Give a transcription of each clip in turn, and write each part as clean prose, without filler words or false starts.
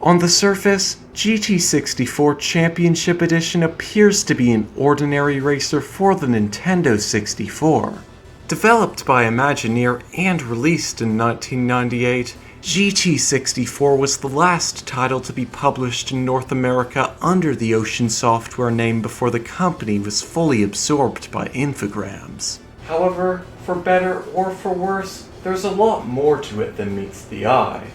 On the surface, GT64 Championship Edition appears to be an ordinary racer for the Nintendo 64. Developed by Imagineer and released in 1998, GT64 was the last title to be published in North America under the Ocean Software name before the company was fully absorbed by Infogrames. However, for better or for worse, there's a lot more to it than meets the eye.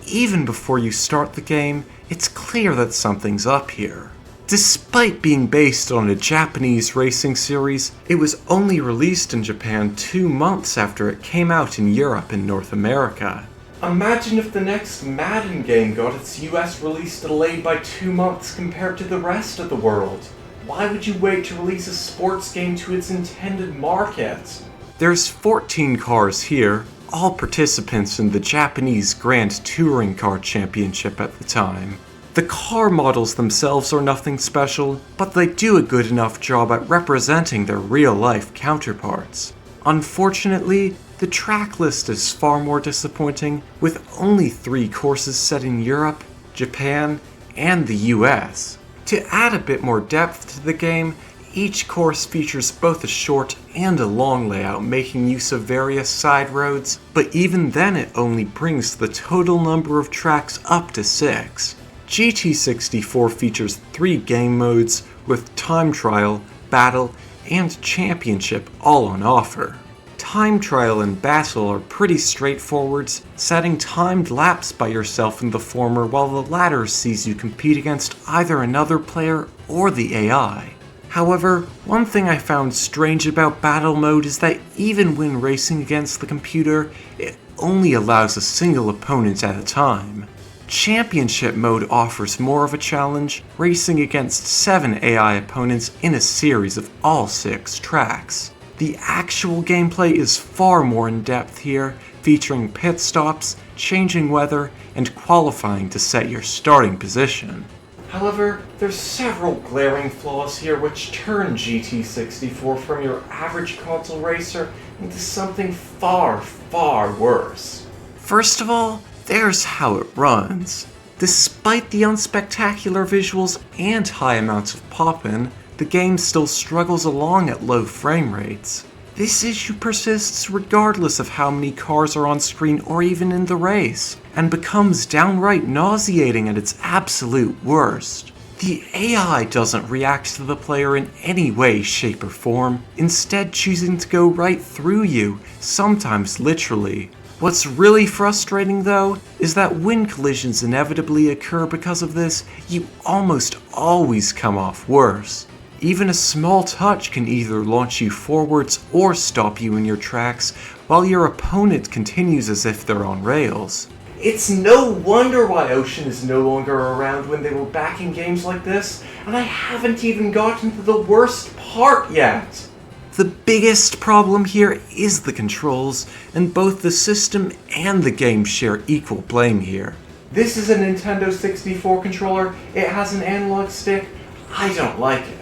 Even before you start the game, it's clear that something's up here. Despite being based on a Japanese racing series, it was only released in Japan 2 months after it came out in Europe and North America. Imagine if the next Madden game got its US release delayed by 2 months compared to the rest of the world. Why would you wait to release a sports game to its intended market? There's 14 cars here, all participants in the Japanese Grand Touring Car Championship at the time. The car models themselves are nothing special, but they do a good enough job at representing their real-life counterparts. Unfortunately, the track list is far more disappointing, with only 3 courses set in Europe, Japan, and the US. To add a bit more depth to the game, each course features both a short and a long layout, making use of various side roads, but even then it only brings the total number of tracks up to 6. GT64 features 3 game modes, with Time Trial, Battle, and Championship all on offer. Time Trial and Battle are pretty straightforward, setting timed laps by yourself in the former, while the latter sees you compete against either another player or the AI. However, one thing I found strange about Battle Mode is that even when racing against the computer, it only allows a single opponent at a time. Championship Mode offers more of a challenge, racing against 7 AI opponents in a series of all 6 tracks. The actual gameplay is far more in-depth here, featuring pit stops, changing weather, and qualifying to set your starting position. However, there's several glaring flaws here which turn GT64 from your average console racer into something far, far worse. First of all, there's how it runs. Despite the unspectacular visuals and high amounts of pop-in, the game still struggles along at low frame rates. This issue persists regardless of how many cars are on screen or even in the race, and becomes downright nauseating at its absolute worst. The AI doesn't react to the player in any way, shape, or form, instead choosing to go right through you, sometimes literally. What's really frustrating though, is that when collisions inevitably occur because of this, you almost always come off worse. Even a small touch can either launch you forwards or stop you in your tracks, while your opponent continues as if they're on rails. It's no wonder why Ocean is no longer around when they were back in games like this, and I haven't even gotten to the worst part yet. The biggest problem here is the controls, and both the system and the game share equal blame here. This is a Nintendo 64 controller, it has an analog stick, I don't like it.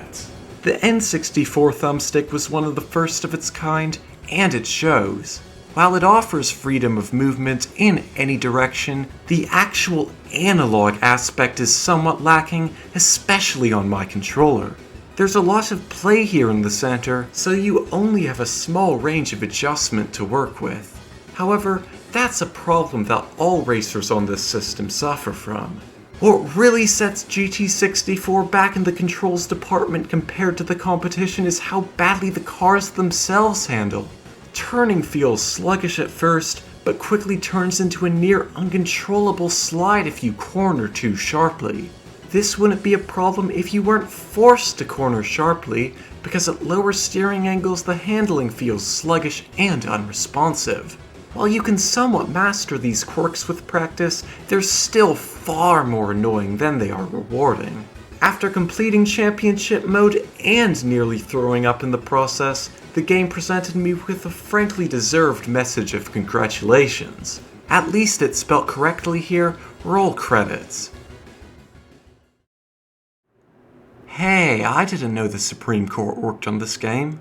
The N64 thumbstick was one of the first of its kind, and it shows. While it offers freedom of movement in any direction, the actual analog aspect is somewhat lacking, especially on my controller. There's a lot of play here in the center, so you only have a small range of adjustment to work with. However, that's a problem that all racers on this system suffer from. What really sets GT64 back in the controls department compared to the competition is how badly the cars themselves handle. Turning feels sluggish at first, but quickly turns into a near uncontrollable slide if you corner too sharply. This wouldn't be a problem if you weren't forced to corner sharply, because at lower steering angles the handling feels sluggish and unresponsive. While you can somewhat master these quirks with practice, they're still far more annoying than they are rewarding. After completing Championship Mode and nearly throwing up in the process, the game presented me with a frankly deserved message of congratulations. At least it's spelt correctly here, roll credits. Hey, I didn't know the Supreme Court worked on this game.